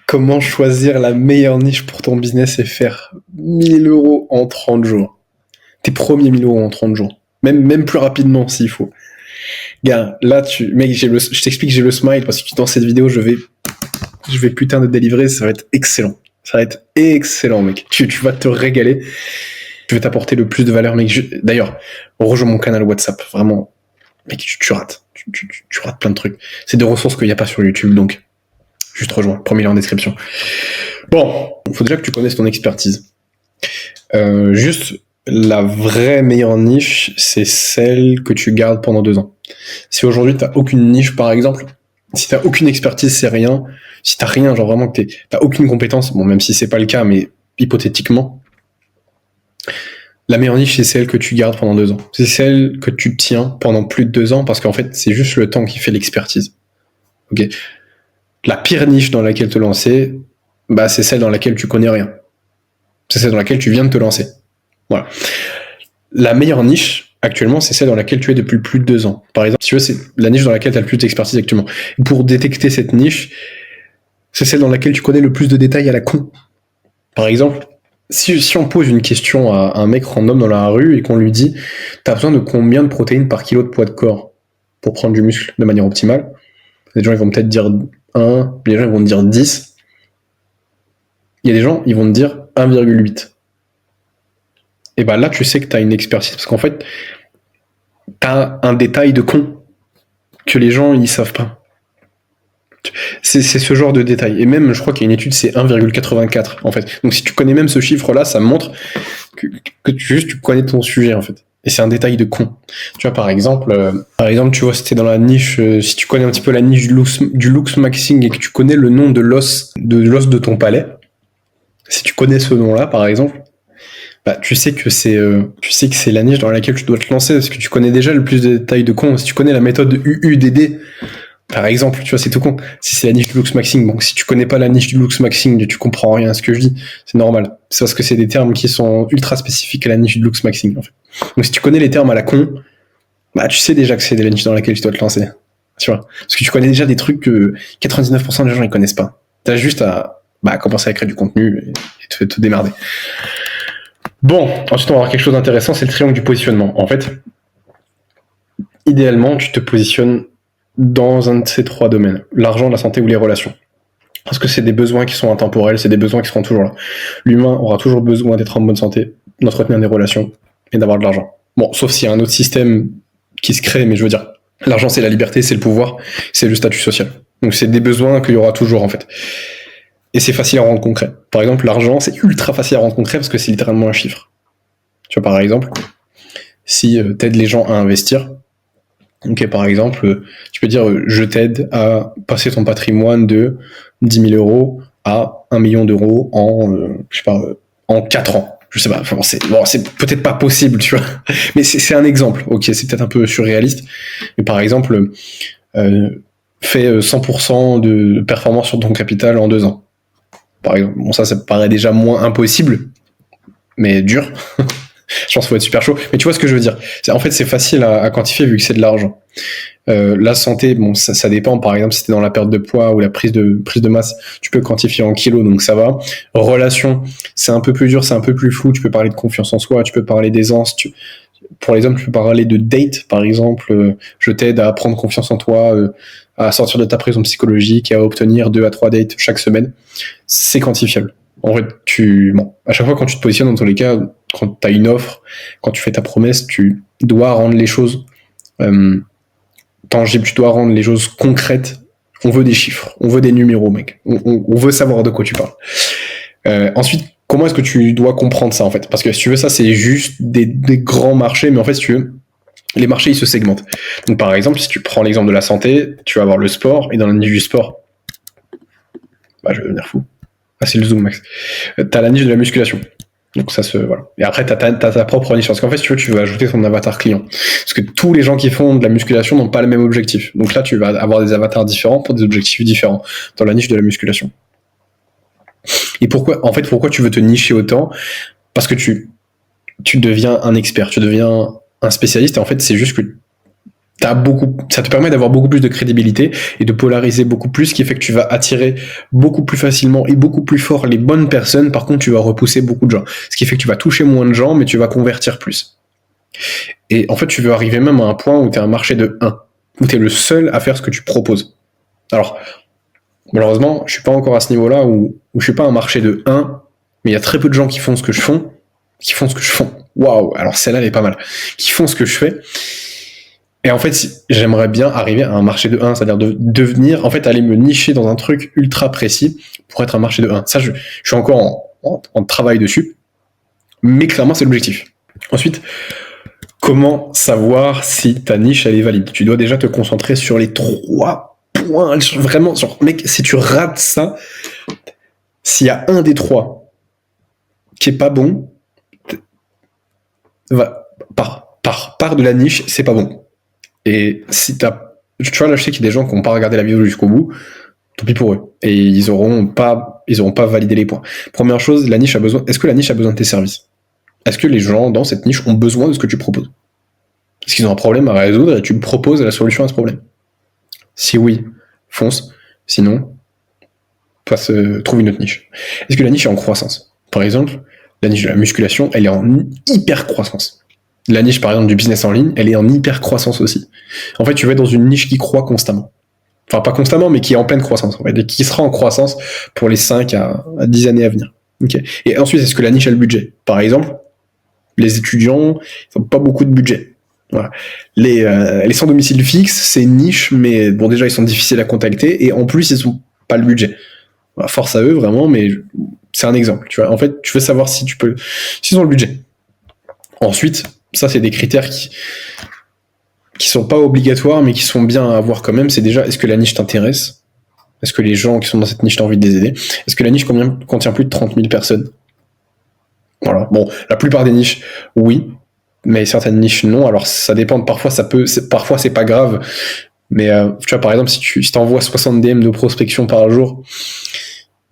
Comment choisir la meilleure niche pour ton business et faire 1000 euros en 30 jours? Tes premiers 1000 euros en 30 jours. Même plus rapidement s'il faut. Gars, là, mec, je t'explique, j'ai le smile parce que dans cette vidéo, je vais putain de délivrer, ça va être excellent. Ça va être excellent, mec. Tu vas te régaler. Je vais t'apporter le plus de valeur, mec. D'ailleurs, rejoins mon canal WhatsApp. Vraiment, mec, tu rates. Tu rates plein de trucs. C'est des ressources qu'il n'y a pas sur YouTube, donc juste rejoins. Premier lien en description. Bon, il faut déjà que tu connaisses ton expertise. Juste, la vraie meilleure niche, c'est celle que tu gardes pendant 2 ans. Si aujourd'hui, t'as aucune niche, par exemple, si t'as aucune expertise, c'est rien. Si t'as rien, genre vraiment que t'as aucune compétence, bon, même si c'est pas le cas, mais hypothétiquement, la meilleure niche, c'est celle que tu gardes pendant 2 ans. C'est celle que tu tiens pendant plus de 2 ans, parce qu'en fait, c'est juste le temps qui fait l'expertise. Ok. La pire niche dans laquelle te lancer, bah, c'est celle dans laquelle tu connais rien. C'est celle dans laquelle tu viens de te lancer. Voilà. La meilleure niche, actuellement, c'est celle dans laquelle tu es depuis plus de 2 ans. Par exemple, si tu veux, c'est la niche dans laquelle tu as le plus d'expertise actuellement. Et pour détecter cette niche, c'est celle dans laquelle tu connais le plus de détails à la con. Par exemple, si on pose une question à un mec random dans la rue et qu'on lui dit « T'as besoin de combien de protéines par kilo de poids de corps pour prendre du muscle de manière optimale ?» Les gens, ils vont peut-être dire 1, les gens, ils vont te dire 10. Il y a des gens, ils vont te dire 1,8. Et ben là, tu sais que tu as une expertise. Parce qu'en fait, tu as un détail de con que les gens, ils savent pas. C'est ce genre de détail. Et même, je crois qu'il y a une étude, c'est 1,84 en fait. Donc si tu connais même ce chiffre-là, ça montre que tu connais ton sujet en fait. Et c'est un détail de con. Tu vois, par exemple, tu vois, c'était dans la niche, si tu connais un petit peu la niche du looks maxing et que tu connais le nom de l'os de ton palais, si tu connais ce nom-là, par exemple, bah, tu sais que c'est la niche dans laquelle tu dois te lancer parce que tu connais déjà le plus de détails de con. Si tu connais la méthode UUDD, par exemple, tu vois, c'est tout con. Si c'est la niche du looks maxing, donc si tu connais pas la niche du looks maxing, tu comprends rien à ce que je dis. C'est normal. C'est parce que c'est des termes qui sont ultra spécifiques à la niche du looks maxing, en fait. Donc si tu connais les termes à la con, bah tu sais déjà que c'est la niche dans laquelle tu dois te lancer. Tu vois. Parce que tu connais déjà des trucs que 99% des gens ils connaissent pas. T'as juste à commencer à créer du contenu et te démerder. Bon, ensuite on va avoir quelque chose d'intéressant, c'est le triangle du positionnement. En fait, idéalement, tu te positionnes dans un de ces 3 domaines, l'argent, la santé ou les relations. Parce que c'est des besoins qui sont intemporels, c'est des besoins qui seront toujours là. L'humain aura toujours besoin d'être en bonne santé, d'entretenir des relations et d'avoir de l'argent. Bon, sauf s'il y a un autre système qui se crée, mais je veux dire, l'argent c'est la liberté, c'est le pouvoir, c'est le statut social. Donc c'est des besoins qu'il y aura toujours en fait. Et c'est facile à rendre concret. Par exemple, l'argent, c'est ultra facile à rendre concret parce que c'est littéralement un chiffre. Tu vois, par exemple, si t'aides les gens à investir, ok, par exemple, tu peux dire je t'aide à passer ton patrimoine de 10 000 euros à 1 million d'euros en 4 ans. Je sais pas, c'est peut-être pas possible, tu vois, mais c'est un exemple, ok, c'est peut-être un peu surréaliste, mais par exemple, fais 100% de performance sur ton capital en 2 ans. Par exemple, bon, ça paraît déjà moins impossible, mais dur. Je pense qu'il faut être super chaud. Mais tu vois ce que je veux dire. En fait, c'est facile à quantifier vu que c'est de l'argent. La santé, bon, ça dépend. Par exemple, si t'es dans la perte de poids ou la prise de masse, tu peux quantifier en kilos, donc ça va. Relation, c'est un peu plus dur, c'est un peu plus flou. Tu peux parler de confiance en soi, tu peux parler d'aisance. Pour les hommes, tu peux parler de date, par exemple. Je t'aide à prendre confiance en toi, à sortir de ta prison psychologique et à obtenir 2 à 3 dates chaque semaine. C'est quantifiable. En fait, à chaque fois quand tu te positionnes, dans tous les cas, quand tu as une offre, quand tu fais ta promesse, tu dois rendre les choses tangibles, tu dois rendre les choses concrètes. On veut des chiffres, on veut des numéros, mec. On veut savoir de quoi tu parles. Ensuite, comment est-ce que tu dois comprendre ça, en fait? Parce que si tu veux, ça, c'est juste des grands marchés, mais en fait, si tu veux, les marchés, ils se segmentent. Donc, par exemple, si tu prends l'exemple de la santé, tu vas avoir le sport, et dans la niche du sport, je vais devenir fou. Ah, c'est le zoom, Max. T'as la niche de la musculation. Donc ça voilà. Et après, t'as ta propre niche. Parce qu'en fait, si tu veux ajouter ton avatar client. Parce que tous les gens qui font de la musculation n'ont pas le même objectif. Donc là, tu vas avoir des avatars différents pour des objectifs différents dans la niche de la musculation. Et pourquoi tu veux te nicher autant? Parce que tu deviens un expert, tu deviens un spécialiste. Et en fait, c'est juste que ça te permet d'avoir beaucoup plus de crédibilité et de polariser beaucoup plus, ce qui fait que tu vas attirer beaucoup plus facilement et beaucoup plus fort les bonnes personnes. Par contre, tu vas repousser beaucoup de gens. Ce qui fait que tu vas toucher moins de gens, mais tu vas convertir plus. Et en fait, tu veux arriver même à un point où tu es un marché de 1, où tu es le seul à faire ce que tu proposes. Alors, malheureusement, je suis pas encore à ce niveau-là où je suis pas un marché de 1, mais il y a très peu de gens qui font ce que je fais. Waouh, alors celle-là, elle est pas mal. Qui font ce que je fais. Et en fait, j'aimerais bien arriver à un marché de 1, c'est-à-dire de devenir, en fait, aller me nicher dans un truc ultra précis pour être un marché de 1. Ça, je suis encore en travail dessus, mais clairement, c'est l'objectif. Ensuite, comment savoir si ta niche, elle est valide? Tu dois déjà te concentrer sur les 3 points, vraiment, genre, mec, si tu rates ça, s'il y a un des 3 qui est pas bon, part de la niche, c'est pas bon. Et si tu vois, là, je sais qu'il y a des gens qui n'ont pas regardé la vidéo jusqu'au bout, tant pis pour eux. Et ils auront pas validé les points. Première chose, est-ce que la niche a besoin de tes services? Est-ce que les gens dans cette niche ont besoin de ce que tu proposes? Est-ce qu'ils ont un problème à résoudre et tu proposes la solution à ce problème? Si oui, fonce. Sinon, trouve une autre niche. Est-ce que la niche est en croissance? Par exemple, la niche de la musculation, elle est en hyper croissance. La niche, par exemple, du business en ligne, elle est en hyper croissance aussi. En fait, tu vas être dans une niche qui croît constamment. Enfin, pas constamment, mais qui est en pleine croissance, en fait, et qui sera en croissance pour les 5 à 10 années à venir. Okay. Et ensuite, est-ce que la niche a le budget? Par exemple, les étudiants, ils n'ont pas beaucoup de budget. Voilà. Les sans domicile fixe, c'est une niche, mais bon, déjà, ils sont difficiles à contacter, et en plus, ils n'ont pas le budget. Voilà, force à eux, vraiment, mais c'est un exemple. Tu vois, en fait, tu veux savoir s'ils ont le budget. Ensuite, ça, c'est des critères qui sont pas obligatoires, mais qui sont bien à avoir quand même. C'est déjà, est-ce que la niche t'intéresse? Est-ce que les gens qui sont dans cette niche, t'as envie de les aider? Est-ce que la niche contient plus de 30 000 personnes? Voilà. Bon, la plupart des niches, oui, mais certaines niches, non. Alors, ça dépend. Parfois, parfois, c'est pas grave. Mais, tu vois, par exemple, si t'envoies 60 DM de prospection par jour,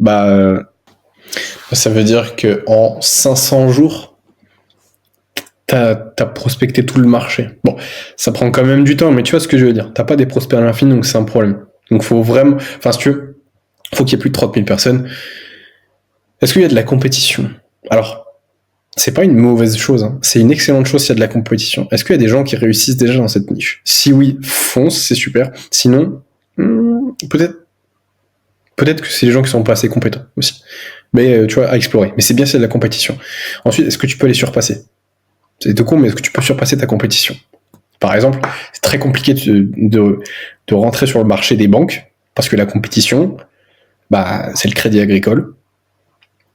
ça veut dire que en 500 jours, t'as prospecté tout le marché. Bon, ça prend quand même du temps, mais tu vois ce que je veux dire. T'as pas des prospects à l'infini, donc c'est un problème. Donc faut vraiment, si tu veux, faut qu'il y ait plus de 30 000 personnes. Est-ce qu'il y a de la compétition? Alors, c'est pas une mauvaise chose, hein. C'est une excellente chose s'il y a de la compétition. Est-ce qu'il y a des gens qui réussissent déjà dans cette niche? Si oui, fonce, c'est super. Sinon, peut-être que c'est les gens qui sont pas assez compétents aussi. Mais tu vois, à explorer. Mais c'est bien s'il y a de la compétition. Ensuite, est-ce que tu peux les surpasser? C'est tout con, mais est-ce que tu peux surpasser ta compétition? Par exemple, c'est très compliqué de rentrer sur le marché des banques, parce que la compétition, c'est le Crédit Agricole.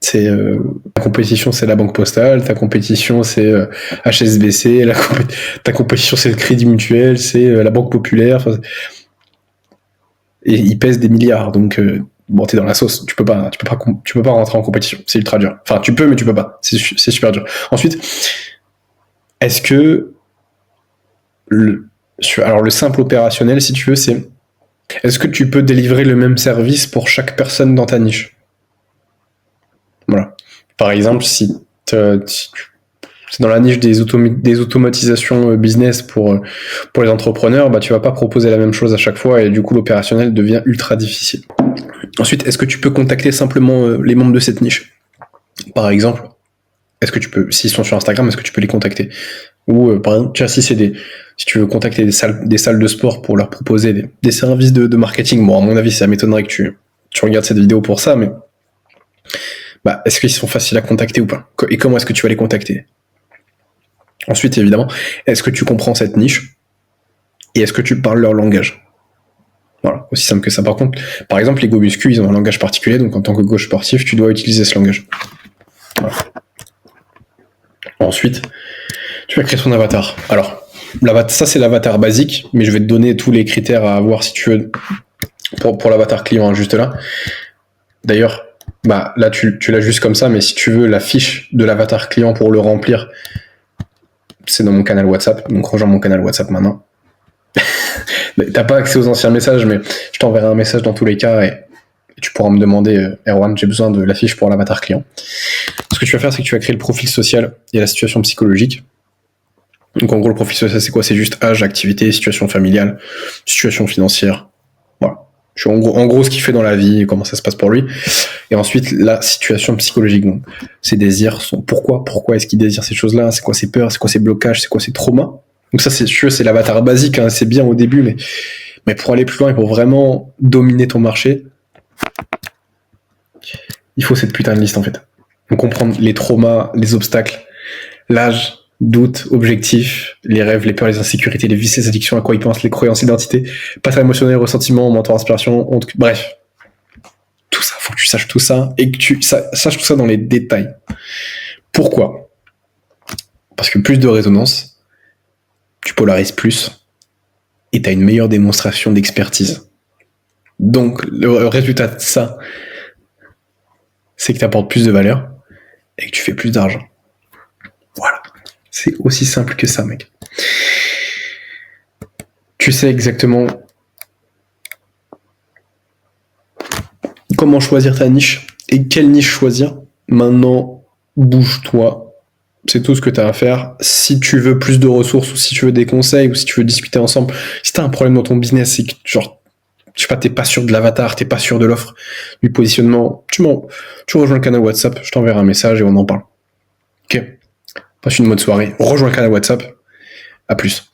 Ta compétition, c'est la Banque Postale, ta compétition, c'est HSBC, ta compétition, c'est le Crédit Mutuel, c'est la Banque Populaire. Et ils pèsent des milliards, donc bon, t'es dans la sauce. Tu peux pas rentrer en compétition. C'est ultra dur. Enfin, tu peux, mais tu peux pas. C'est super dur. Ensuite, est-ce que le simple opérationnel, si tu veux, c'est est-ce que tu peux délivrer le même service pour chaque personne dans ta niche? Voilà. Par exemple, si c'est dans la niche des automatisations business pour les entrepreneurs, tu vas pas proposer la même chose à chaque fois et du coup l'opérationnel devient ultra difficile. Ensuite, est-ce que tu peux contacter simplement les membres de cette niche? Par exemple, est-ce que tu peux, s'ils sont sur Instagram, est-ce que tu peux les contacter? Ou par exemple, si tu veux contacter des salles de sport pour leur proposer des services de marketing, bon, à mon avis, ça m'étonnerait que tu regardes cette vidéo pour ça, mais est-ce qu'ils sont faciles à contacter ou pas? Et comment est-ce que tu vas les contacter? Ensuite, évidemment, est-ce que tu comprends cette niche? Et est-ce que tu parles leur langage? Voilà, aussi simple que ça. Par contre, par exemple, les Go Muscu, ils ont un langage particulier, donc en tant que coach sportif, tu dois utiliser ce langage. Voilà. Ensuite, tu vas créer ton avatar. Alors, ça c'est l'avatar basique, mais je vais te donner tous les critères à avoir si tu veux pour l'avatar client, hein, juste là. D'ailleurs, là tu l'as juste comme ça, mais si tu veux la fiche de l'avatar client pour le remplir, c'est dans mon canal WhatsApp, donc rejoins mon canal WhatsApp maintenant. T'as pas accès aux anciens messages, mais je t'enverrai un message dans tous les cas et tu pourras me demander, Erwan, j'ai besoin de la fiche pour l'avatar client. Ce que tu vas faire, c'est que tu vas créer le profil social et la situation psychologique. Donc en gros, le profil social, c'est quoi? C'est juste âge, activité, situation familiale, situation financière. Voilà. En gros, ce qu'il fait dans la vie, comment ça se passe pour lui. Et ensuite, la situation psychologique. Donc, ses désirs, son pourquoi est-ce qu'il désire ces choses-là? C'est quoi ses peurs? C'est quoi ses blocages? C'est quoi ses traumas? Donc ça, c'est l'avatar basique, hein, c'est bien au début, mais pour aller plus loin et pour vraiment dominer ton marché, il faut cette putain de liste en fait. Donc comprendre les traumas, les obstacles, l'âge, doutes, objectifs, les rêves, les peurs, les insécurités, les vices, les addictions, à quoi ils pensent, les croyances, l'identité, pattern émotionnel, ressentiment, mentor, inspiration, honte, bref. Tout ça, faut que tu saches tout ça et que tu saches tout ça dans les détails. Pourquoi? Parce que plus de résonance, tu polarises plus et tu as une meilleure démonstration d'expertise. Donc, le résultat de ça, c'est que tu apportes plus de valeur et que tu fais plus d'argent. Voilà. C'est aussi simple que ça, mec. Tu sais exactement comment choisir ta niche et quelle niche choisir. Maintenant, bouge-toi. C'est tout ce que tu as à faire. Si tu veux plus de ressources ou si tu veux des conseils ou si tu veux discuter ensemble, si tu as un problème dans ton business, c'est que genre, je sais pas, t'es pas sûr de l'avatar, t'es pas sûr de l'offre, du positionnement, tu rejoins le canal WhatsApp, je t'enverrai un message et on en parle. Ok. Passe une bonne soirée. Rejoins le canal WhatsApp. À plus.